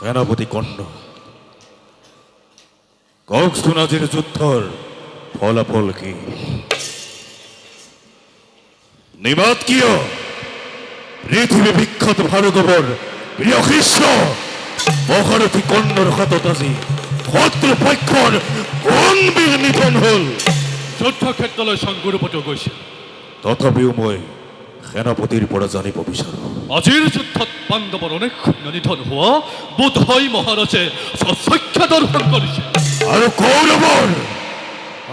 সেনাপতি কর্ণ কক্সবাজারের যুদ্ধর ফলাফল কি? নিবাদ কিয় পৃথিবী বিখ্যাত ভারতবর প্রিয় কৃষ্ণ মহারথী কর্ণর হততাজি শত্রুপক্ষৰ কোন বীর নিধন হল? যুদ্ধক্ষেত্ৰলৈ সংগুৰুপতি গৈছে। তথাপিও মই সেনাপতিৰ পৰা জানিব বিচাৰো, আজিৰ যুদ্ধত পাণ্ডৱৰ অনেক সৈন্য নিধন হোৱা বোধ হয় মহাৰাজে স্বচক্ষে দৰ্শন কৰিছে। আৰু কৌৰৱৰ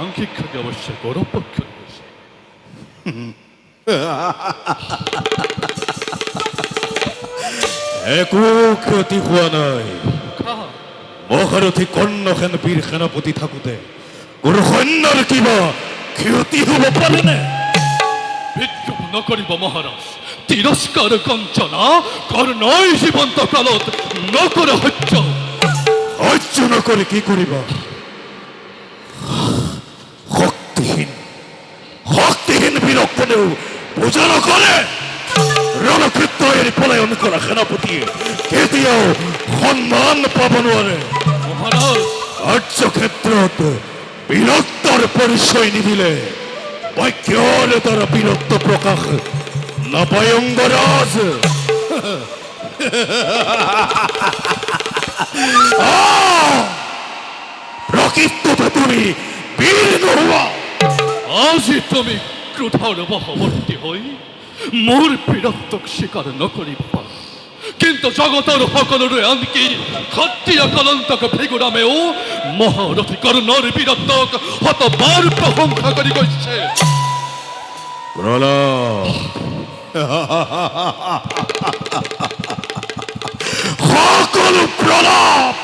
আংশিক ক্ষতি অৱশ্যে গৌৰৱ পক্ষত গৈছে। একো ক্ষতি হোৱা নাই। মহাৰথী কৰ্ণখেন বীৰ সেনাপতি থাকোঁতে কোনো সৈন্যৰ কিবা ক্ষতি হ'ব পাৰেনে? বিদ্ৰোহ নকৰিব মহাৰাজ। তিৰস্কাৰ গঞ্জনা কৰ্ণই জীৱন্ত কালত নকৰে সহ্য। সহ্য নকৰি কি কৰিবা? শক্তিহীন শক্তিহীন বীৰক কোনেও পূজা নকৰে। ৰণক্ষেত্ৰ এৰি পলায়ন কৰা সেনাপতিয়ে কেতিয়াও সন্মান পাব নোৱাৰে। মহাৰাজ কাৰ্যক্ষেত্ৰত বীৰত্বৰ পৰিচয় নিদিলে বাক্যৰ দ্বাৰা বীৰত্ব প্ৰকাশ নাপায় অংগৰাজ। প্ৰকৃততে তুমি বীৰ নোহোৱা। আজি তুমি ক্ৰোধৰ বশৱৰ্তী হৈ মোৰ বীৰত্বক স্বীকাৰ নকৰিব পাৰা, কিন্তু জগতৰ সকলোৰে আনকি ক্ষত্ৰিয় কলন্তক ভৃগুৰামেও মহাৰথী কৰ্ণৰ বীৰত্বক শতবাৰ প্ৰশংসা কৰি গৈছে। সকলো প্ৰলাপ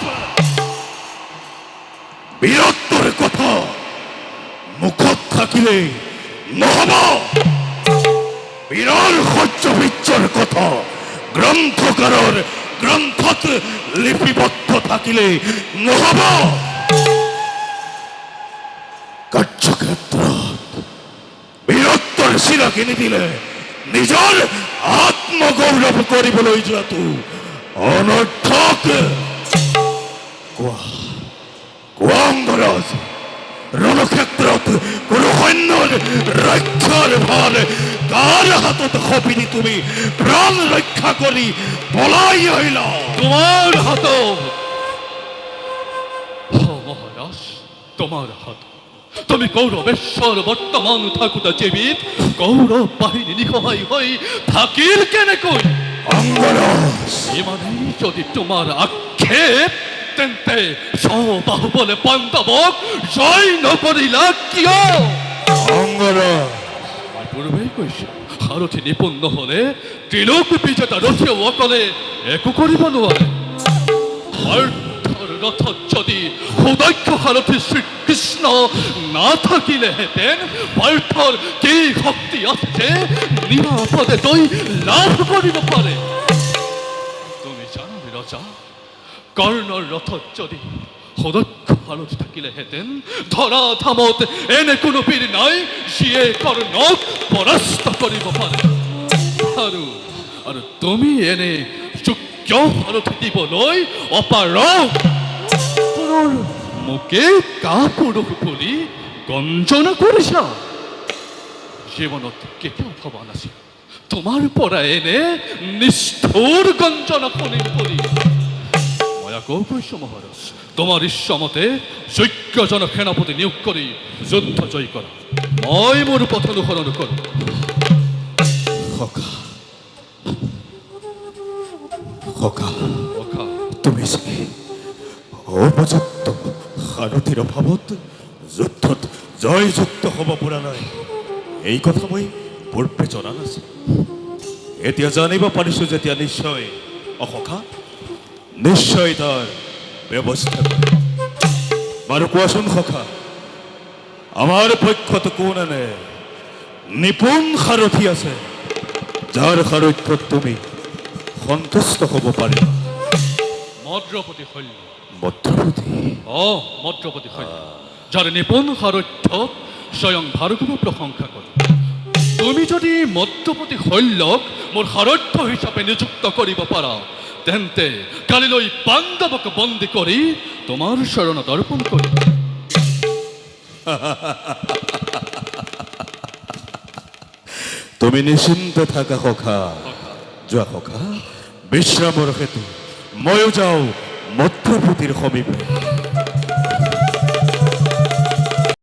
বীৰত্বৰ কথা মুখত থাকিলে নহব। বীৰৰ সহ্য কথা গ্ৰন্থকাৰৰ গ্ৰন্থত লিপিবদ্ধ থাকিলে নহব। কাৰ্যক্ষেত্ৰত বীৰত্বৰ চিনাকি নিদিলে নিজৰ আত্মগৌৰৱ কৰিবলৈ যোৱাটো অনৰ্থক। কোৱা অংগৰাজ, ৰণক্ষেত্ৰত কোনো সৈন্যৰ ৰক্ষাৰ ভাৰ কাৰ হাতত সঁপি তুমি প্ৰাণ ৰক্ষা কৰি পলাই আহিলা? তোমাৰ হাতত। মহাৰাজ, তোমাৰ হাত। তুমি কৌৰৱেশ্বৰ বৰ্তমান থাকোঁতে জীৱিত কৌৰৱ বাহিনী নিসহায় হৈ থাকিল কেনেকৈ? অংগৰাজ, ইমানেই যদি তোমাৰ আক্ষেপ, তেন্তে স্ববাহুবলে পাণ্ডৱক জয় নকৰিলা কিয়? অংগৰাজ, মই পূৰ্বেই কৈছো, সাৰথি নিপুণ নহলে ত্ৰিলোক বিজেতা ৰথীয়েও অকলে একো কৰিব নোৱাৰে। পাৰ্থৰ ৰথত যদি সুদক্ষ সাৰথী শ্ৰীকৃষ্ণ নাথাকিলেহেঁতেন পাৰ্থৰ কি শক্তি আছে যে নিৰাপদে তই লাভ কৰিব পাৰে? তুমি জানা ৰজা, কৰ্ণৰ ৰথত যদি সুদক্ষ সাৰথি থাকিলেহেঁতেন ধৰা ধামত এনে কোনো বীৰ নাই যিয়ে কৰ্ণক পৰাস্ত কৰিব পাৰে। আৰু তুমি এনে যোগ্য সাৰথি দিবলৈ অপাৰগ। মোকে কাপুৰুষ বুলি গঞ্জনা কৰিছা। জীৱনত কেতিয়াও ভবা নাছিল তোমাৰ পৰা এনে নিষ্ঠুৰ গঞ্জনা শুনিম বুলি। মই আকৌ কৈছো মহাৰাজ, তোমাৰ ইচ্ছামতে যোগ্যজন সেনাপতি নিয়োগ কৰি যুদ্ধ জয় কৰা। মই মোৰ পথ অনুসৰণ কৰোঁ। তুমি উপযুক্ত সাৰথীৰ অভাৱত যুদ্ধত জয়যুক্ত হ'ব পৰা নাই, এই কথা মই পূৰ্বে জনা নাছিল। এতিয়া জানিব পাৰিছো যেতিয়া নিশ্চয় অসখা নিশ্চয় তাৰ ব্যৱস্থা কৰে। বাৰু কোৱাচোন সখা, আমাৰ পক্ষত কোন এনে নিপুণ সাৰথী আছে যাৰ সাৰথ্যত তুমি সন্তুষ্ট হ'ব পাৰিবা? মদ্ৰপতি শল্য। মদ্ৰপতি? মদ্ৰপতি শল্য, যাৰ নিপুণ সাৰথ্যত স্বয়ং ভাৰ্গৱে প্ৰশংসা কৰে। তুমি যদি মদ্ৰপতি শল্যক মোৰ সাৰথ্য হিচাপে নিযুক্ত কৰিব পাৰা তেন্তে কালিলৈ পাণ্ডৱক বন্দী কৰি তোমাৰ শৰণত অৰ্পণ কৰি তুমি নিশ্চিন্ত থাকা সখা যোৱা সখা বিশ্ৰামৰ হেতু ময়ো যাওঁ মধ্যপুতিৰ সমীপে